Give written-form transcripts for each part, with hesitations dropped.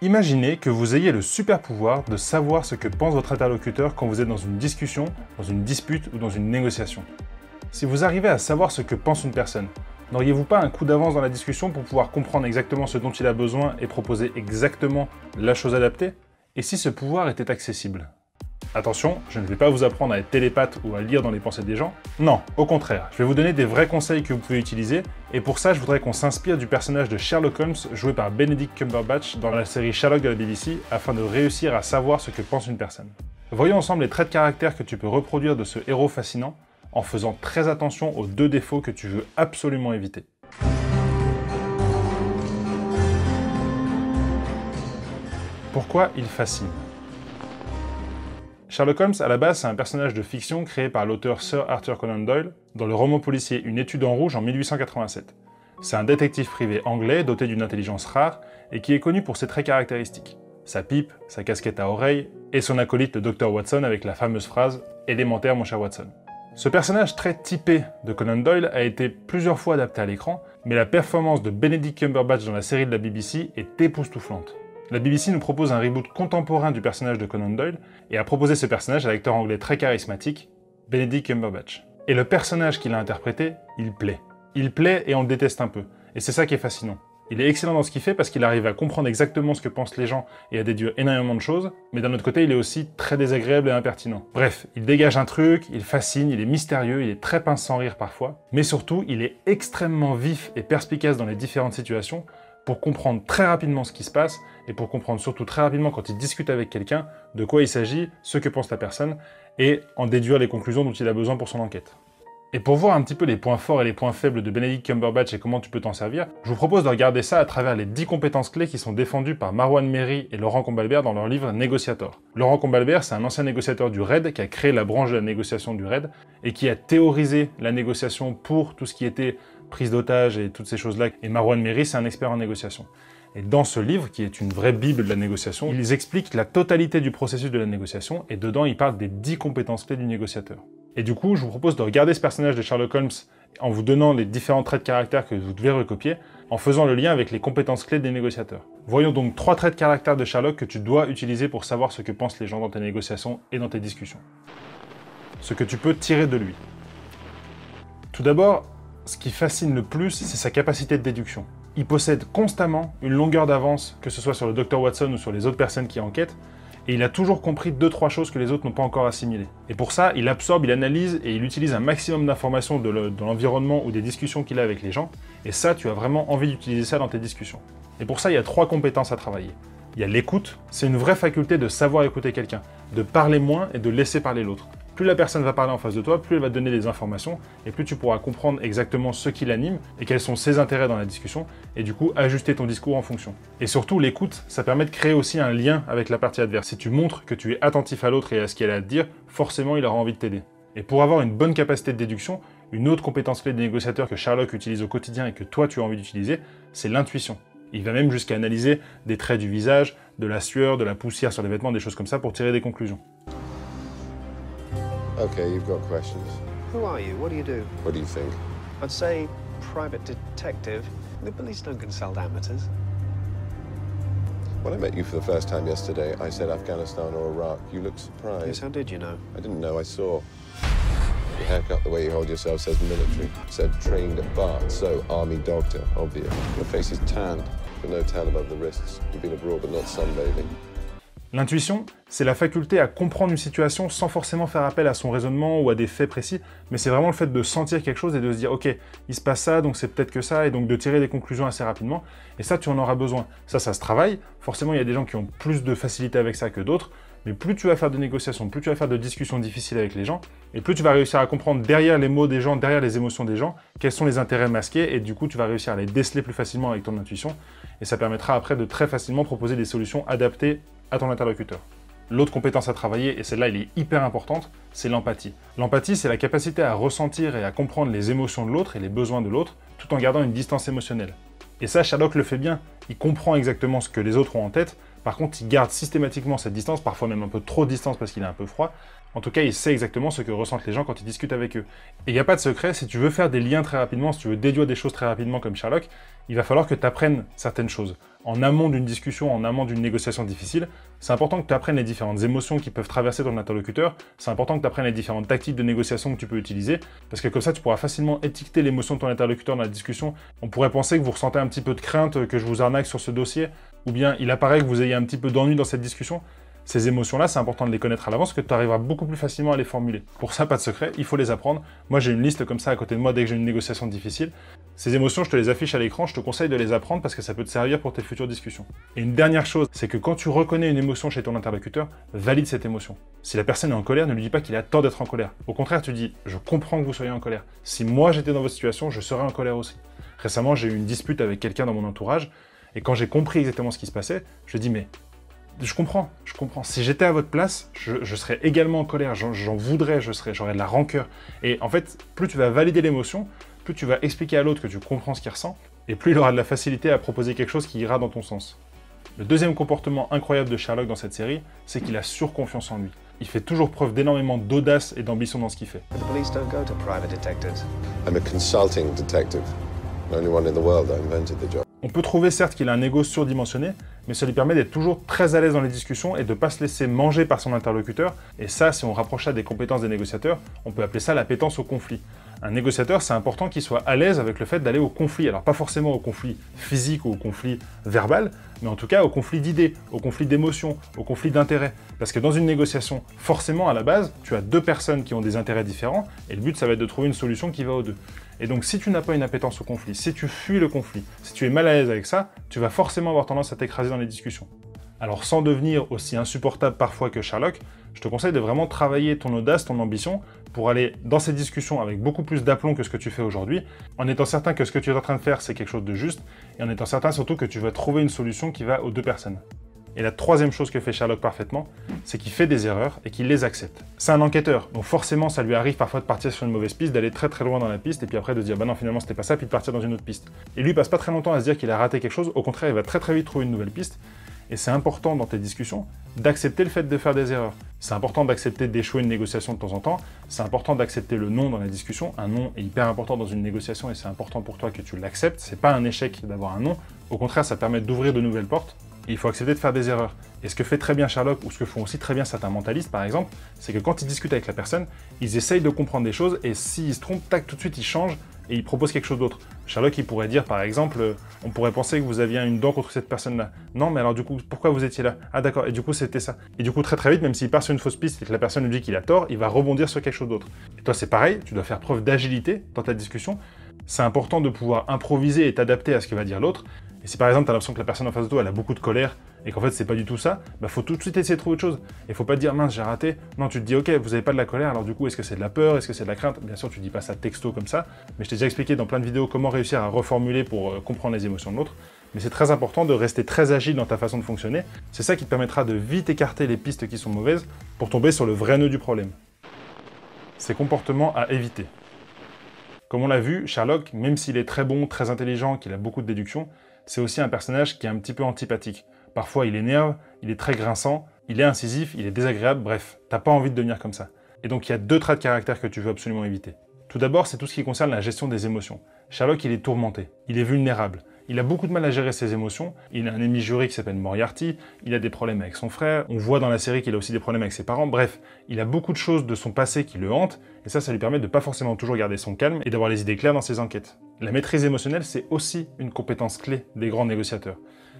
Imaginez que vous ayez le super pouvoir de savoir ce que pense votre interlocuteur quand vous êtes dans une discussion, dans une dispute ou dans une négociation. Si vous arrivez à savoir ce que pense une personne, n'auriez-vous pas un coup d'avance dans la discussion pour pouvoir comprendre exactement ce dont il a besoin et proposer exactement la chose adaptée? Et si ce pouvoir était accessible? Attention, je ne vais pas vous apprendre à être télépathe ou à lire dans les pensées des gens. Non, au contraire, je vais vous donner des vrais conseils que vous pouvez utiliser, et pour ça, je voudrais qu'on s'inspire du personnage de Sherlock Holmes joué par Benedict Cumberbatch dans la série Sherlock de la BBC, afin de réussir à savoir ce que pense une personne. Voyons ensemble les traits de caractère que tu peux reproduire de ce héros fascinant, en faisant très attention aux 2 défauts que tu veux absolument éviter. Pourquoi il fascine? Sherlock Holmes, à la base, c'est un personnage de fiction créé par l'auteur Sir Arthur Conan Doyle dans le roman policier Une étude en rouge en 1887. C'est un détective privé anglais doté d'une intelligence rare et qui est connu pour ses traits caractéristiques. Sa pipe, sa casquette à oreilles et son acolyte le Dr Watson avec la fameuse phrase « élémentaire mon cher Watson ». Ce personnage très typé de Conan Doyle a été plusieurs fois adapté à l'écran, mais la performance de Benedict Cumberbatch dans la série de la BBC est époustouflante. La BBC nous propose un reboot contemporain du personnage de Conan Doyle et a proposé ce personnage à l'acteur anglais très charismatique, Benedict Cumberbatch. Et le personnage qu'il a interprété, il plaît. Il plaît et on le déteste un peu. Et c'est ça qui est fascinant. Il est excellent dans ce qu'il fait parce qu'il arrive à comprendre exactement ce que pensent les gens et à déduire énormément de choses, mais d'un autre côté, il est aussi très désagréable et impertinent. Bref, il dégage un truc, il fascine, il est mystérieux, il est très pince sans rire parfois, mais surtout, il est extrêmement vif et perspicace dans les différentes situations, pour comprendre très rapidement ce qui se passe, et pour comprendre surtout très rapidement quand il discute avec quelqu'un, de quoi il s'agit, ce que pense la personne, et en déduire les conclusions dont il a besoin pour son enquête. Et pour voir un petit peu les points forts et les points faibles de Benedict Cumberbatch et comment tu peux t'en servir, je vous propose de regarder ça à travers les 10 compétences clés qui sont défendues par Marwan Méry et Laurent Combalbert dans leur livre Négociator. Laurent Combalbert, c'est un ancien négociateur du RAID qui a créé la branche de la négociation du RAID et qui a théorisé la négociation pour tout ce qui était prise d'otages et toutes ces choses-là. Et Marwan Méry, c'est un expert en négociation. Et dans ce livre, qui est une vraie bible de la négociation, ils expliquent la totalité du processus de la négociation, et dedans, ils parlent des 10 compétences clés du négociateur. Et du coup, je vous propose de regarder ce personnage de Sherlock Holmes en vous donnant les différents traits de caractère que vous devez recopier, en faisant le lien avec les compétences clés des négociateurs. Voyons donc 3 traits de caractère de Sherlock que tu dois utiliser pour savoir ce que pensent les gens dans tes négociations et dans tes discussions. Ce que tu peux tirer de lui. Tout d'abord, ce qui fascine le plus, c'est sa capacité de déduction. Il possède constamment une longueur d'avance, que ce soit sur le Dr Watson ou sur les autres personnes qui enquêtent, et il a toujours compris 2-3 choses que les autres n'ont pas encore assimilées. Et pour ça, il absorbe, il analyse et il utilise un maximum d'informations de l'environnement ou des discussions qu'il a avec les gens, et ça, tu as vraiment envie d'utiliser ça dans tes discussions. Et pour ça, il y a 3 compétences à travailler. Il y a l'écoute, c'est une vraie faculté de savoir écouter quelqu'un, de parler moins et de laisser parler l'autre. Plus la personne va parler en face de toi, plus elle va te donner des informations, et plus tu pourras comprendre exactement ce qui l'anime, et quels sont ses intérêts dans la discussion, et du coup ajuster ton discours en fonction. Et surtout, l'écoute, ça permet de créer aussi un lien avec la partie adverse. Si tu montres que tu es attentif à l'autre et à ce qu'elle a à te dire, forcément il aura envie de t'aider. Et pour avoir une bonne capacité de déduction, une autre compétence clé des négociateurs que Sherlock utilise au quotidien et que toi tu as envie d'utiliser, c'est l'intuition. Il va même jusqu'à analyser des traits du visage, de la sueur, de la poussière sur les vêtements, des choses comme ça pour tirer des conclusions. Okay, you've got questions. Who are you? What do you do? What do you think? I'd say private detective. The police don't consult amateurs. When I met you for the first time yesterday, I said Afghanistan or Iraq. You looked surprised. Yes, how did you know? I didn't know, I saw. Your haircut, the way you hold yourself says military. Said trained at Bart, so army doctor, obvious. Your face is tanned, but no tan above the wrists. You've been abroad, but not sunbathing. L'intuition, c'est la faculté à comprendre une situation sans forcément faire appel à son raisonnement ou à des faits précis, mais c'est vraiment le fait de sentir quelque chose et de se dire « Ok, il se passe ça, donc c'est peut-être que ça », et donc de tirer des conclusions assez rapidement, et ça, tu en auras besoin. Ça se travaille, forcément, il y a des gens qui ont plus de facilité avec ça que d'autres, mais plus tu vas faire de négociations, plus tu vas faire de discussions difficiles avec les gens, et plus tu vas réussir à comprendre derrière les mots des gens, derrière les émotions des gens, quels sont les intérêts masqués, et du coup, tu vas réussir à les déceler plus facilement avec ton intuition, et ça permettra après de très facilement proposer des solutions adaptées à ton interlocuteur. L'autre compétence à travailler, et celle-là, elle est hyper importante, c'est l'empathie. L'empathie, c'est la capacité à ressentir et à comprendre les émotions de l'autre et les besoins de l'autre, tout en gardant une distance émotionnelle. Et ça, Sherlock le fait bien. Il comprend exactement ce que les autres ont en tête, par contre, il garde systématiquement cette distance, parfois même un peu trop de distance parce qu'il est un peu froid. En tout cas, il sait exactement ce que ressentent les gens quand ils discutent avec eux. Et il n'y a pas de secret, si tu veux faire des liens très rapidement, si tu veux déduire des choses très rapidement comme Sherlock, il va falloir que tu apprennes certaines choses. en amont d'une discussion, en amont d'une négociation difficile, c'est important que tu apprennes les différentes émotions qui peuvent traverser ton interlocuteur, c'est important que tu apprennes les différentes tactiques de négociation que tu peux utiliser, parce que comme ça, tu pourras facilement étiqueter l'émotion de ton interlocuteur dans la discussion. On pourrait penser que vous ressentez un petit peu de crainte, que je vous arnaque sur ce dossier, ou bien il apparaît que vous ayez un petit peu d'ennui dans cette discussion. Ces émotions-là, c'est important de les connaître à l'avance, que tu arriveras beaucoup plus facilement à les formuler. Pour ça, pas de secret, il faut les apprendre. Moi, j'ai une liste comme ça à côté de moi dès que j'ai une négociation difficile. Ces émotions, je te les affiche à l'écran, je te conseille de les apprendre parce que ça peut te servir pour tes futures discussions. Et une dernière chose, c'est que quand tu reconnais une émotion chez ton interlocuteur, valide cette émotion. Si la personne est en colère, ne lui dis pas qu'il a tort d'être en colère. Au contraire, tu dis « je comprends que vous soyez en colère. Si moi j'étais dans votre situation, je serais en colère aussi ». Récemment, j'ai eu une dispute avec quelqu'un dans mon entourage, et quand j'ai compris exactement ce qui se passait, je dis « mais je comprends. Si j'étais à votre place, je serais également en colère, j'en voudrais, j'aurais de la rancœur. » Et en fait, plus tu vas valider l'émotion, plus tu vas expliquer à l'autre que tu comprends ce qu'il ressent, et plus il aura de la facilité à proposer quelque chose qui ira dans ton sens. Le deuxième comportement incroyable de Sherlock dans cette série, c'est qu'il a surconfiance en lui. Il fait toujours preuve d'énormément d'audace et d'ambition dans ce qu'il fait. But the police don't go to private detectives. I'm a consulting detective. The only one in the world that invented the job. On peut trouver certes qu'il a un ego surdimensionné, mais ça lui permet d'être toujours très à l'aise dans les discussions et de ne pas se laisser manger par son interlocuteur. Et ça, si on rapproche ça des compétences des négociateurs, on peut appeler ça l'appétence au conflit. Un négociateur, c'est important qu'il soit à l'aise avec le fait d'aller au conflit. Alors pas forcément au conflit physique ou au conflit verbal, mais en tout cas au conflit d'idées, au conflit d'émotions, au conflit d'intérêts. Parce que dans une négociation, forcément à la base, tu as deux personnes qui ont des intérêts différents, et le but ça va être de trouver une solution qui va aux deux. Et donc si tu n'as pas une appétence au conflit, si tu fuis le conflit, si tu es mal à l'aise avec ça, tu vas forcément avoir tendance à t'écraser dans les discussions. Alors sans devenir aussi insupportable parfois que Sherlock, je te conseille de vraiment travailler ton audace, ton ambition, pour aller dans ces discussions avec beaucoup plus d'aplomb que ce que tu fais aujourd'hui, en étant certain que ce que tu es en train de faire, c'est quelque chose de juste, et en étant certain surtout que tu vas trouver une solution qui va aux deux personnes. Et la troisième chose que fait Sherlock parfaitement, c'est qu'il fait des erreurs et qu'il les accepte. C'est un enquêteur, donc forcément ça lui arrive parfois de partir sur une mauvaise piste, d'aller très très loin dans la piste, et puis après de dire bah non finalement c'était pas ça, puis de partir dans une autre piste. Et lui il passe pas très longtemps à se dire qu'il a raté quelque chose, au contraire il va très très vite trouver une nouvelle piste, et c'est important dans tes discussions d'accepter le fait de faire des erreurs. C'est important d'accepter d'échouer une négociation de temps en temps, c'est important d'accepter le non dans la discussion. Un non est hyper important dans une négociation et c'est important pour toi que tu l'acceptes. C'est pas un échec d'avoir un non, au contraire ça permet d'ouvrir de nouvelles portes. Et il faut accepter de faire des erreurs. Et ce que fait très bien Sherlock, ou ce que font aussi très bien certains mentalistes par exemple, c'est que quand ils discutent avec la personne, ils essayent de comprendre des choses et s'ils se trompent, tac, tout de suite ils changent et ils proposent quelque chose d'autre. Sherlock il pourrait dire par exemple, on pourrait penser que vous aviez une dent contre cette personne-là. Non mais alors du coup, pourquoi vous étiez là? Ah d'accord, et du coup c'était ça. Et du coup très très vite, même s'il part sur une fausse piste et que la personne lui dit qu'il a tort, il va rebondir sur quelque chose d'autre. Et toi c'est pareil, tu dois faire preuve d'agilité dans ta discussion. C'est important de pouvoir improviser et t'adapter à ce que va dire l'autre. Et si par exemple tu as l'impression que la personne en face de toi elle a beaucoup de colère et qu'en fait c'est pas du tout ça, bah faut tout de suite essayer de trouver autre chose. Et faut pas te dire mince j'ai raté, non tu te dis ok vous avez pas de la colère alors du coup est-ce que c'est de la peur, est-ce que c'est de la crainte? Bien sûr tu dis pas ça texto comme ça, mais je t'ai déjà expliqué dans plein de vidéos comment réussir à reformuler pour comprendre les émotions de l'autre. Mais c'est très important de rester très agile dans ta façon de fonctionner, c'est ça qui te permettra de vite écarter les pistes qui sont mauvaises pour tomber sur le vrai nœud du problème. Ces comportements à éviter. Comme on l'a vu, Sherlock, même s'il est très bon, très intelligent, qu'il a beaucoup de déduction, c'est aussi un personnage qui est un petit peu antipathique. Parfois il énerve, il est très grinçant, il est incisif, il est désagréable, bref, t'as pas envie de devenir comme ça. Et donc il y a deux traits de caractère que tu veux absolument éviter. Tout d'abord, c'est tout ce qui concerne la gestion des émotions. Sherlock, il est tourmenté, il est vulnérable, il a beaucoup de mal à gérer ses émotions, il a un ennemi juré qui s'appelle Moriarty, il a des problèmes avec son frère, on voit dans la série qu'il a aussi des problèmes avec ses parents, bref, il a beaucoup de choses de son passé qui le hantent, et ça lui permet de pas forcément toujours garder son calme et d'avoir les idées claires dans ses enquêtes. La maîtrise émotionnelle, c'est aussi une compétence clé des grands négociateurs.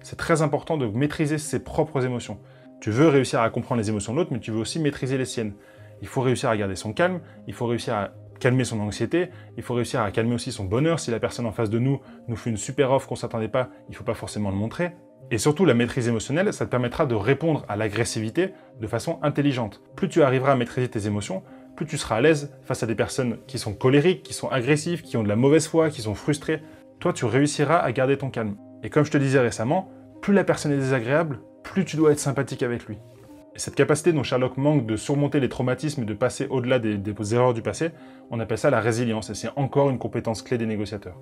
C'est très important de maîtriser ses propres émotions. Tu veux réussir à comprendre les émotions de l'autre, mais tu veux aussi maîtriser les siennes. Il faut réussir à garder son calme, il faut réussir à calmer son anxiété, il faut réussir à calmer aussi son bonheur. Si la personne en face de nous fait une super offre qu'on ne s'attendait pas, il ne faut pas forcément le montrer. Et surtout, la maîtrise émotionnelle, ça te permettra de répondre à l'agressivité de façon intelligente. Plus tu arriveras à maîtriser tes émotions, plus tu seras à l'aise face à des personnes qui sont colériques, qui sont agressives, qui ont de la mauvaise foi, qui sont frustrées. Toi, tu réussiras à garder ton calme. Et comme je te disais récemment, plus la personne est désagréable, plus tu dois être sympathique avec lui. Et cette capacité dont Sherlock manque de surmonter les traumatismes et de passer au-delà des erreurs du passé, on appelle ça la résilience, et c'est encore une compétence clé des négociateurs.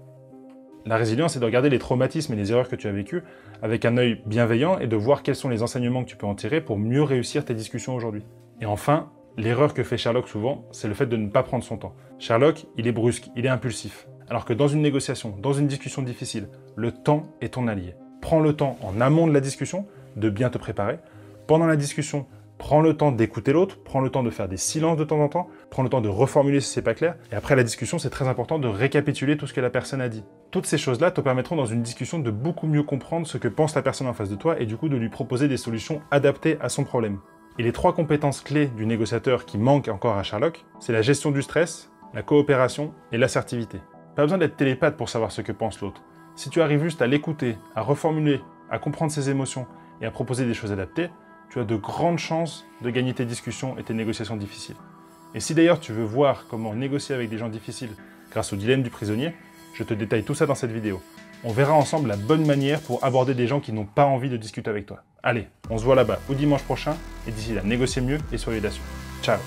La résilience, c'est de regarder les traumatismes et les erreurs que tu as vécues avec un œil bienveillant et de voir quels sont les enseignements que tu peux en tirer pour mieux réussir tes discussions aujourd'hui. Et enfin, l'erreur que fait Sherlock souvent, c'est le fait de ne pas prendre son temps. Sherlock, il est brusque, il est impulsif. Alors que dans une négociation, dans une discussion difficile, le temps est ton allié. Prends le temps en amont de la discussion de bien te préparer. Pendant la discussion, prends le temps d'écouter l'autre, prends le temps de faire des silences de temps en temps, prends le temps de reformuler si c'est pas clair. Et après la discussion, c'est très important de récapituler tout ce que la personne a dit. Toutes ces choses-là te permettront dans une discussion de beaucoup mieux comprendre ce que pense la personne en face de toi et du coup de lui proposer des solutions adaptées à son problème. Et les 3 compétences clés du négociateur qui manquent encore à Sherlock, c'est la gestion du stress, la coopération et l'assertivité. Pas besoin d'être télépathe pour savoir ce que pense l'autre. Si tu arrives juste à l'écouter, à reformuler, à comprendre ses émotions et à proposer des choses adaptées, tu as de grandes chances de gagner tes discussions et tes négociations difficiles. Et si d'ailleurs tu veux voir comment négocier avec des gens difficiles grâce au dilemme du prisonnier, je te détaille tout ça dans cette vidéo. On verra ensemble la bonne manière pour aborder des gens qui n'ont pas envie de discuter avec toi. Allez, on se voit là-bas ou dimanche prochain, et d'ici là, négociez mieux et soyez audacieux. Ciao!